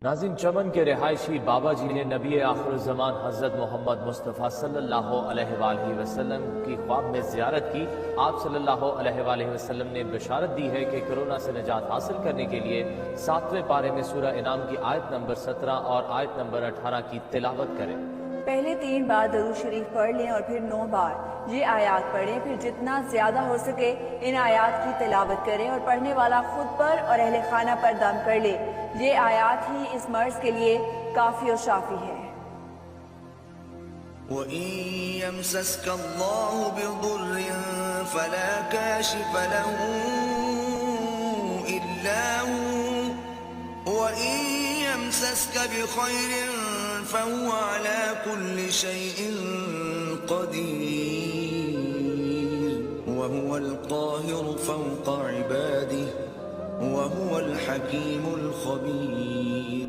नाज़िम, चमन के रिहायशी बाबा जी ने नबी आखिरुज़्ज़मान हज़रत मोहम्मद मुस्तफ़ा सल्लल्लाहु अलैहि वसल्लम की ख्वाब में ज़ियारत की। आप सल्लल्लाहु अलैहि वसल्लम ने बशारत दी है कि कोरोना से निजात हासिल करने के लिए 7वें पारे में सूरह इनाम की आयत नंबर 17 और आयत नंबर 18 की तिलावत करें। पहले 3 बार दरूद शरीफ पढ़ लें और फिर 9 बार ये आयात पढ़ें। फिर जितना ज्यादा हो सके इन आयात की तिलावत करें और पढ़ने वाला खुद पर और अहले खाना पर दम कर ले। ये आयात ही इस मर्ज के लिए काफी और शाफी है। फहुव अला कुल्लि शैइन क़दीर वहुवल क़ाहिरु फ़ौक़ इबादिही वहुवल हकीमुल ख़बीर।